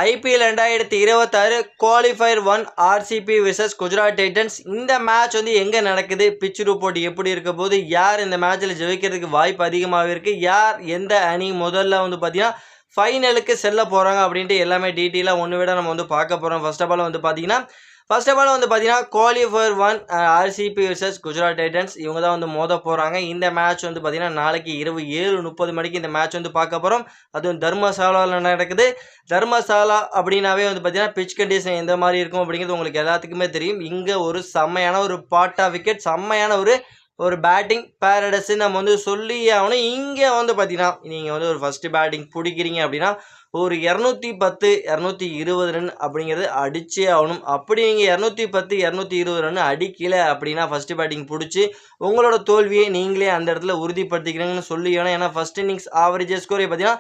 IPL 2026 qualifier 1 RCB versus Gujarat Titans. இந்த match வந்து எங்கே நடக்குது, பிச் ரிப்போர்ட் எப்படி இருக்க போது, யார் இந்த மேட்ச்சில் ஜெயிக்கிறதுக்கு வாய்ப்பு அதிகமாக இருக்குது, யார் எந்த அணி முதல்ல வந்து பார்த்தீங்கன்னா ஃபைனலுக்கு செல்ல போகிறாங்க அப்படின்ட்டு எல்லாமே டீட்டெயிலாக ஒன்று விட நம்ம வந்து பார்க்க போகிறோம். ஃபர்ஸ்ட் ஆஃப் ஆல் வந்து பார்த்தீங்கன்னா qualifier 1 RCB versus Gujarat Titans இவங்க தான் வந்து மோத போகிறாங்க. இந்த மேட்ச் வந்து பார்த்தீங்கன்னா நாளைக்கு இரவு 7:30 மணிக்கு இந்த மேட்ச் வந்து பார்க்க போகிறோம். அதுவும் தர்மசாலாவில் நடக்குது. தர்மசாலா அப்படின்னாவே வந்து பார்த்தீங்கன்னா பிச் கண்டிஷன் எந்த மாதிரி இருக்கும் அப்படிங்கிறது உங்களுக்கு எல்லாத்துக்குமே தெரியும். இங்கே ஒரு செம்மையான ஒரு பாட்டா விக்கெட், செம்மையான ஒரு பேட்டிங் பேரடைஸ்ன்னு நம்ம வந்து சொல்லி ஆகணும். இங்கே வந்து பார்த்தீங்கன்னா நீங்கள் வந்து ஒரு ஃபஸ்ட்டு பேட்டிங் பிடிக்கிறீங்க அப்படின்னா ஒரு 210 220 ரன் அப்படிங்கிறது அடிச்சே ஆகணும். அப்படி நீங்கள் 210 220 ரன் அடிக்கலை அப்படின்னா ஃபஸ்ட்டு பேட்டிங் பிடிச்சி உங்களோட தோல்வியை நீங்களே அந்த இடத்துல உறுதிப்படுத்திக்கிறீங்கன்னு சொல்லி ஆகணும். ஏன்னா ஃபஸ்ட் இன்னிங்ஸ் ஆவரேஜ் ஸ்கோர் பார்த்தீங்கன்னா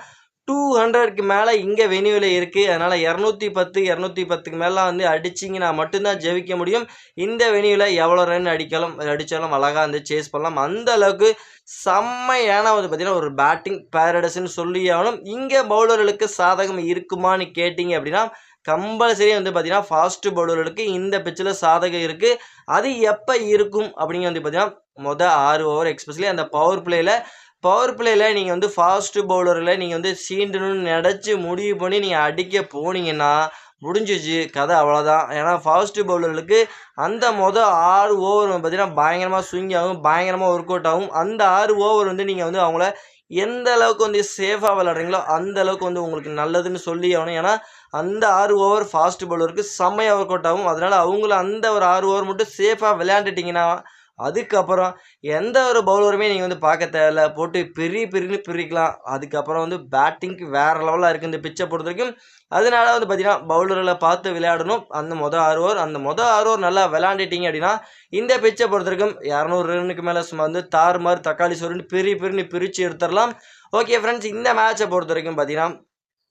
200க்கு மேலே இங்கே வெனியூவில் இருக்குது. அதனால் 210 210க்கு மேலே வந்து அடிச்சிங்கன்னா மட்டும்தான் ஜெயிக்க முடியும். இந்த வெனியூவில் எவ்வளோ ரன் அடித்தாலும் அழகாக வந்து சேஸ் பண்ணலாம். அந்த அளவுக்கு செம்மையான வந்து பார்த்தீங்கன்னா ஒரு பேட்டிங் பேரடைஸ்ன்னு சொல்லி ஆகணும். இங்கே பவுலர்களுக்கு சாதகம் இருக்குமான்னு கேட்டிங்க அப்படின்னா கம்பல்சரி வந்து பார்த்தீங்கன்னா ஃபாஸ்ட் பவுலர்களுக்கு இந்த பிச்சில் சாதகம் இருக்குது. அது எப்போ இருக்கும் அப்படிங்க வந்து பார்த்தீங்கன்னா 6 ஓவர் எக்ஸ்பெஷலி அந்த பவர் பிளேயில் நீங்கள் வந்து ஃபாஸ்ட்டு பவுலரில் நீங்கள் வந்து சீண்டணும்னு நினச்சி முடிவு பண்ணி நீங்கள் அடிக்க போனீங்கன்னா முடிஞ்சிச்சு கதை, அவ்வளோதான். ஏன்னா ஃபாஸ்ட்டு பவுலர்களுக்கு அந்த 6 ஓவர் பார்த்தீங்கன்னா பயங்கரமாக ஸ்விங் ஆகும், பயங்கரமாக ஒர்க் அவுட் ஆகும். அந்த 6 ஓவர் வந்து நீங்கள் வந்து அவங்கள எந்த அளவுக்கு வந்து சேஃபாக விளையாடுறீங்களோ அந்த அளவுக்கு வந்து உங்களுக்கு நல்லதுன்னு சொல்லி ஆகணும். ஏன்னா அந்த 6 ஓவர் ஃபாஸ்ட் பவுலருக்கு செம்மையாக ஒர்க் அவுட் ஆகும். அதனால் அவங்கள அந்த ஒரு 6 ஓவர் மட்டும் சேஃபாக விளையாண்டுட்டிங்கன்னா அதுக்கப்புறம் எந்த ஒரு பவுலருமே நீங்கள் வந்து பார்க்க தேவையில்ல, போட்டு பிரிக்கலாம். அதுக்கப்புறம் வந்து பேட்டிங்க்கு வேறு லெவலில் இருக்குது இந்த பிச்சை பொறுத்த வரைக்கும். அதனால வந்து பார்த்தீங்கன்னா பவுலர்களை பார்த்து விளையாடணும். அந்த 6 ஓவர் நல்லா விளையாண்டுட்டீங்க அப்படின்னா இந்த பிச்சை பொறுத்த வரைக்கும் 200 ரன்னுக்கு மேலே சும்மா வந்து தாறுமாறு தக்காளி சோறுன்னு பிரித்து எடுத்துடலாம். ஓகே ஃப்ரெண்ட்ஸ், இந்த மேட்சை பொறுத்த வரைக்கும் பார்த்தீங்கன்னா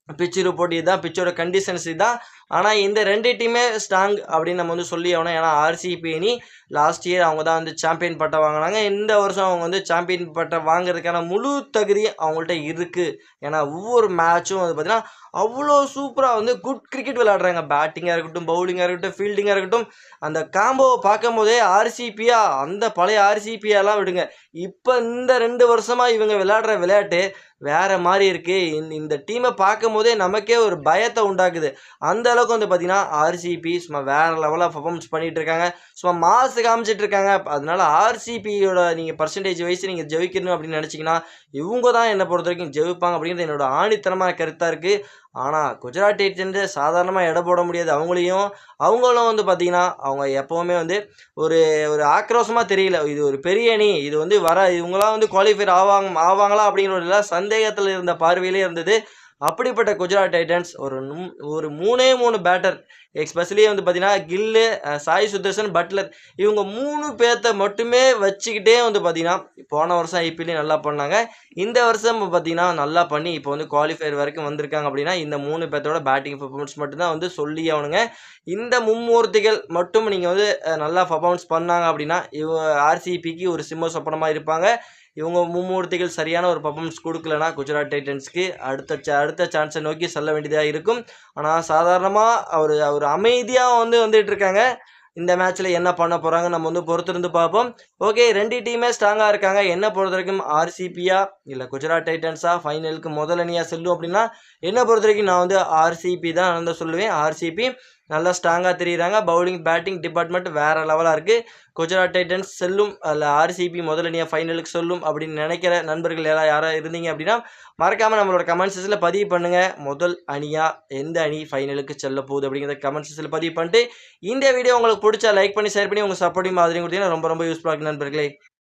பிச் ரிப்போர்ட் இதுதான், பிச்சோட கண்டிஷன்ஸ் இதுதான். ஆனால் இந்த 2 டீமே ஸ்ட்ராங் அப்படின்னு நம்ம வந்து சொல்லி ஆகணும். ஏன்னா ஆர்சிபி அணி லாஸ்ட் இயர் அவங்க தான் வந்து சாம்பியன் பட்டம் வாங்கினாங்க. இந்த வருஷம் அவங்க வந்து சாம்பியன் பட்டம் வாங்குறதுக்கான முழு தகுதி அவங்கள்ட்ட இருக்குது. ஏன்னா ஒவ்வொரு மேட்சும் வந்து பார்த்தீங்கன்னா அவ்வளோ சூப்பராக வந்து குட் கிரிக்கெட் விளையாடுறாங்க. பேட்டிங்காக இருக்கட்டும், பவுலிங்காக இருக்கட்டும், ஃபீல்டிங்காக இருக்கட்டும், அந்த காம்போவை பார்க்கும் போதே ஆர்சிபியா அந்த பழைய ஆர்சிபியாலாம் விடுங்க, இப்போ இந்த 2 வருஷமாக இவங்க விளையாடுற விளையாட்டு வேறு மாதிரி இருக்குது. இந்த டீமை பார்க்கும் போதே நமக்கே ஒரு பயத்தை உண்டாக்குது. அந்த அளவுக்கு வந்து பார்த்தீங்கன்னா ஆர்சிபி சும்மா வேறு லெவலாக பர்ஃபார்மன்ஸ் பண்ணிகிட்டு இருக்காங்க, சும்மா மாசு காமிச்சிட்டு இருக்காங்க. அதனால ஆர்சிபியோட நீங்கள் பர்சன்டேஜ் வைஸ் நீங்கள் ஜெயிக்கணும் அப்படின்னு நினச்சிங்கன்னா இவங்க தான் என்னை பொறுத்த வரைக்கும் ஜெயிப்பாங்க அப்படிங்கிறது என்னோட ஆணித்தரமான கருத்தாக இருக்குது. ஆனால் குஜராத் டைட்டன்ஸ் சாதாரணமாக எடை போட முடியாது. அவங்களும் வந்து பார்த்திங்கன்னா அவங்க எப்போவுமே வந்து ஒரு ஆக்ரோஷமாக தெரியல. இது ஒரு பெரிய அணி, இது வந்து இவங்களாம் வந்து குவாலிஃபயர் ஆவாங்களா அப்படிங்கிற ஒரு சந்தேகத்தில் இருந்த பார்வையிலே இருந்தது. அப்படிப்பட்ட குஜராத் டைட்டன்ஸ் ஒரு 3 பேட்டர் எஸ்பெஷலி வந்து பார்த்தீங்கன்னா கில்லு, சாய் சுதர்சன், பட்லர் இவங்க 3 பேர்த்த மட்டுமே வச்சுக்கிட்டே வந்து பார்த்தீங்கன்னா போன வருஷம் ஐபிஎல்லையும் நல்லா பண்ணாங்க. இந்த வருஷம் பார்த்தீங்கன்னா நல்லா பண்ணி இப்போ வந்து குவாலிஃபயர் வரைக்கும் வந்திருக்காங்க. அப்படின்னா இந்த 3 பேர்த்தோட பேட்டிங் பர்ஃபார்மன்ஸ் மட்டும்தான் வந்து சொல்லி ஆகணுங்க. இந்த மும்மூர்த்திகள் மட்டும் நீங்கள் வந்து நல்லா பர்ஃபார்மன்ஸ் பண்ணாங்க அப்படின்னா ஆர்சிபிக்கு ஒரு சிம்ம சொப்பனமாக இருப்பாங்க. இவங்க மும்மூர்த்திகள் சரியான ஒரு பர்ஃபார்மன்ஸ் கொடுக்கலனா குஜராத் டைட்டன்ஸ்க்கு அடுத்த சான்ஸை நோக்கி செல்ல வேண்டியதாக இருக்கும். ஆனால் சாதாரணமாக அவர் அமைதியாக வந்துட்டு இருக்காங்க. இந்த மேட்ச்சில் என்ன பண்ண போகிறாங்க நம்ம வந்து பொறுத்திருந்து பார்ப்போம். ஓகே, 2 டீமே ஸ்ட்ராங்காக இருக்காங்க. என்ன பொறுத்த வரைக்கும் ஆர்சிபியா இல்லை குஜராத் டைட்டன்ஸாக ஃபைனலுக்கு முதல் அணியாக செல்லும் அப்படின்னா என்னை பொறுத்த வரைக்கும் நான் வந்து ஆர்சிபி தான் வந்து சொல்லுவேன். ஆர்சிபி நல்லா ஸ்ட்ராங்காக தெரியுறாங்க. பவுலிங் பேட்டிங் டிபார்ட்மெண்ட் வேறு லெவலாக இருக்குது. குஜராத் டைட்டன்ஸ் செல்லும் அதில் ஆர்சிபி முதல் அணியாக ஃபைனலுக்கு செல்லும் அப்படின்னு நினைக்கிற நண்பர்கள் யாராவது இருந்தீங்க அப்படின்னா மறக்காமல் நம்மளோட கமெண்ட் செக்ஷனில் பதிவு பண்ணுங்கள். முதல் அணியாக எந்த அணி ஃபைனலுக்கு செல்ல போகுது அப்படிங்கிறத கமெண்ட் செக்ஷனில் பதிவு பண்ணிட்டு இந்த வீடியோ உங்களுக்கு பிடிச்சா லைக் பண்ணி ஷேர் பண்ணி உங்கள் சப்போர்ட்டிங் மாதிரி கொடுத்தீங்கன்னா ரொம்ப யூஸ்ஃபுல்லாக இருக்குது நண்பர்களே.